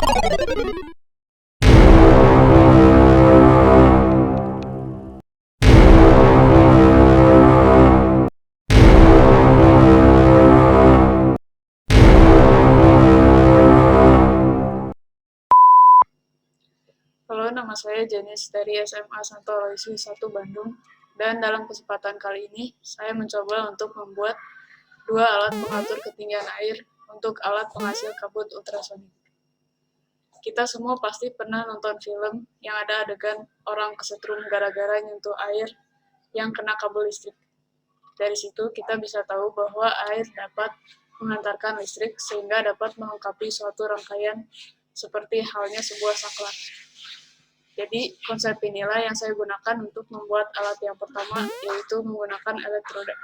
Halo, nama saya Jenis dari SMA Santo Aloysius 1 Bandung, dan dalam kesempatan kali ini saya mencoba untuk membuat dua alat pengatur ketinggian air untuk alat penghasil kabut ultrasonik. Kita semua pasti pernah nonton film yang ada adegan orang kesetrum gara-gara nyentuh air yang kena kabel listrik. Dari situ kita bisa tahu bahwa air dapat mengantarkan listrik sehingga dapat melengkapi suatu rangkaian seperti halnya sebuah saklar. Jadi konsep inilah yang saya gunakan untuk membuat alat yang pertama, yaitu menggunakan elektroda.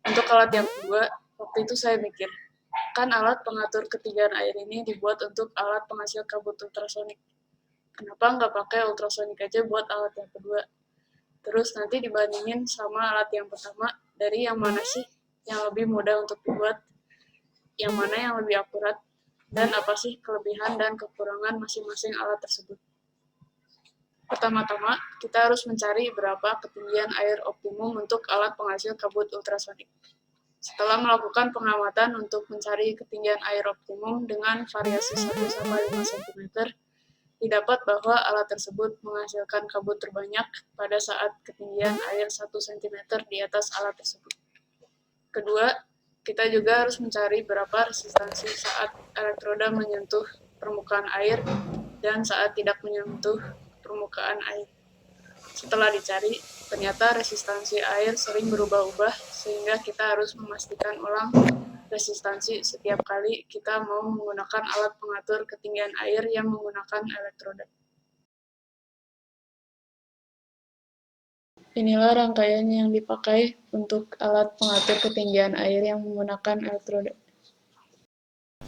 Untuk alat yang kedua, waktu itu saya mikir, kan alat pengatur ketinggian air ini dibuat untuk alat penghasil kabut ultrasonik. Kenapa nggak pakai ultrasonik aja buat alat yang kedua? Terus nanti dibandingin sama alat yang pertama, dari yang mana sih yang lebih mudah untuk dibuat, yang mana yang lebih akurat, dan apa sih kelebihan dan kekurangan masing-masing alat tersebut. Pertama-tama, kita harus mencari berapa ketinggian air optimum untuk alat penghasil kabut ultrasonik. Setelah melakukan pengamatan untuk mencari ketinggian air optimum dengan variasi 1-5 cm, didapat bahwa alat tersebut menghasilkan kabut terbanyak pada saat ketinggian air 1 cm di atas alat tersebut. Kedua, kita juga harus mencari berapa resistansi saat elektroda menyentuh permukaan air dan saat tidak menyentuh permukaan air. Setelah dicari, ternyata resistansi air sering berubah-ubah sehingga kita harus memastikan ulang resistansi setiap kali kita mau menggunakan alat pengatur ketinggian air yang menggunakan elektroda. Inilah rangkaian yang dipakai untuk alat pengatur ketinggian air yang menggunakan elektroda.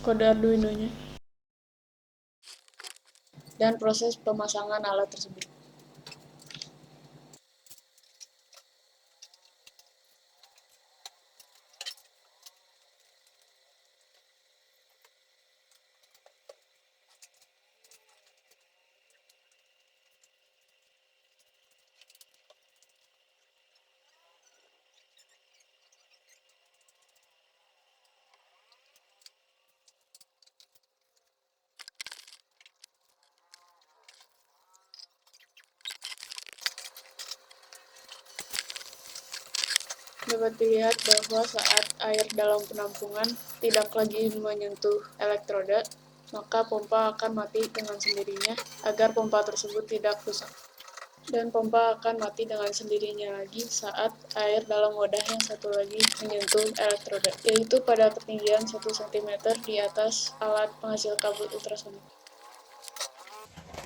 Kode Arduino-nya dan proses pemasangan alat tersebut. Dapat dilihat bahwa saat air dalam penampungan tidak lagi menyentuh elektroda, maka pompa akan mati dengan sendirinya agar pompa tersebut tidak rusak. Dan pompa akan mati dengan sendirinya lagi saat air dalam wadah yang satu lagi menyentuh elektroda, yaitu pada ketinggian 1 cm di atas alat penghasil kabut ultrasonik.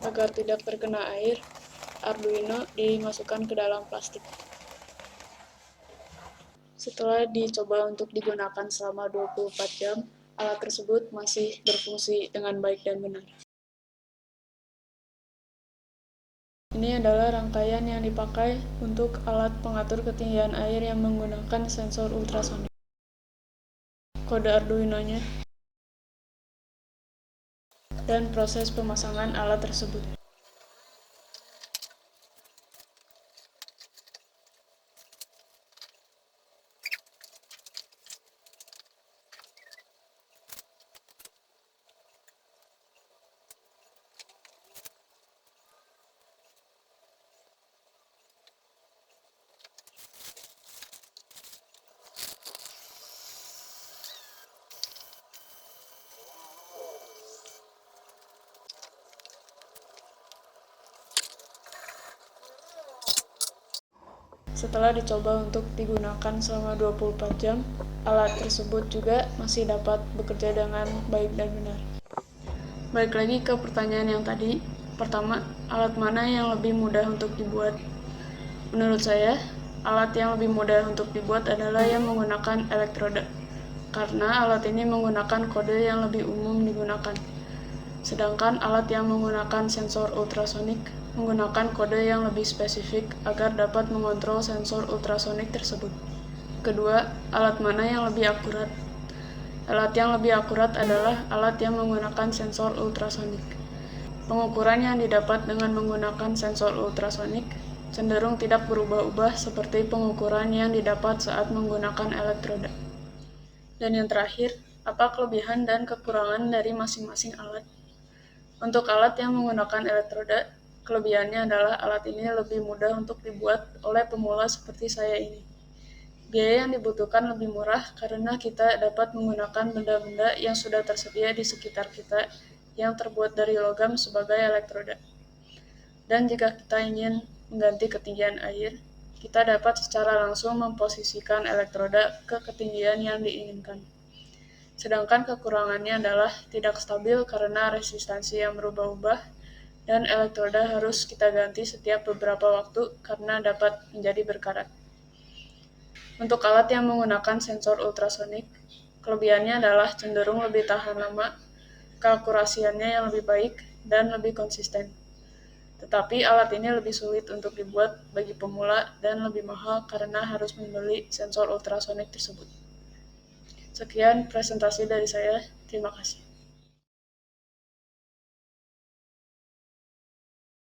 Agar tidak terkena air, Arduino dimasukkan ke dalam plastik. Setelah dicoba untuk digunakan selama 24 jam, alat tersebut masih berfungsi dengan baik dan benar. Ini adalah rangkaian yang dipakai untuk alat pengatur ketinggian air yang menggunakan sensor ultrasonik. Kode Arduino-nya dan proses pemasangan alat tersebut. Setelah dicoba untuk digunakan selama 24 jam, alat tersebut juga masih dapat bekerja dengan baik dan benar. Balik lagi ke pertanyaan yang tadi. Pertama, alat mana yang lebih mudah untuk dibuat? Menurut saya, alat yang lebih mudah untuk dibuat adalah yang menggunakan elektroda, karena alat ini menggunakan kode yang lebih umum digunakan. Sedangkan alat yang menggunakan sensor ultrasonik menggunakan kode yang lebih spesifik agar dapat mengontrol sensor ultrasonik tersebut. Kedua, alat mana yang lebih akurat? Alat yang lebih akurat adalah alat yang menggunakan sensor ultrasonik. Pengukuran yang didapat dengan menggunakan sensor ultrasonik cenderung tidak berubah-ubah seperti pengukuran yang didapat saat menggunakan elektroda. Dan yang terakhir, apa kelebihan dan kekurangan dari masing-masing alat? Untuk alat yang menggunakan elektroda, kelebihannya adalah alat ini lebih mudah untuk dibuat oleh pemula seperti saya ini. Biaya yang dibutuhkan lebih murah karena kita dapat menggunakan benda-benda yang sudah tersedia di sekitar kita yang terbuat dari logam sebagai elektroda. Dan jika kita ingin mengganti ketinggian air, kita dapat secara langsung memposisikan elektroda ke ketinggian yang diinginkan. Sedangkan kekurangannya adalah tidak stabil karena resistansi yang berubah-ubah dan elektroda harus kita ganti setiap beberapa waktu karena dapat menjadi berkarat. Untuk alat yang menggunakan sensor ultrasonik, kelebihannya adalah cenderung lebih tahan lama, keakurasiannya yang lebih baik, dan lebih konsisten. Tetapi alat ini lebih sulit untuk dibuat bagi pemula dan lebih mahal karena harus membeli sensor ultrasonik tersebut. Sekian presentasi dari saya. Terima kasih.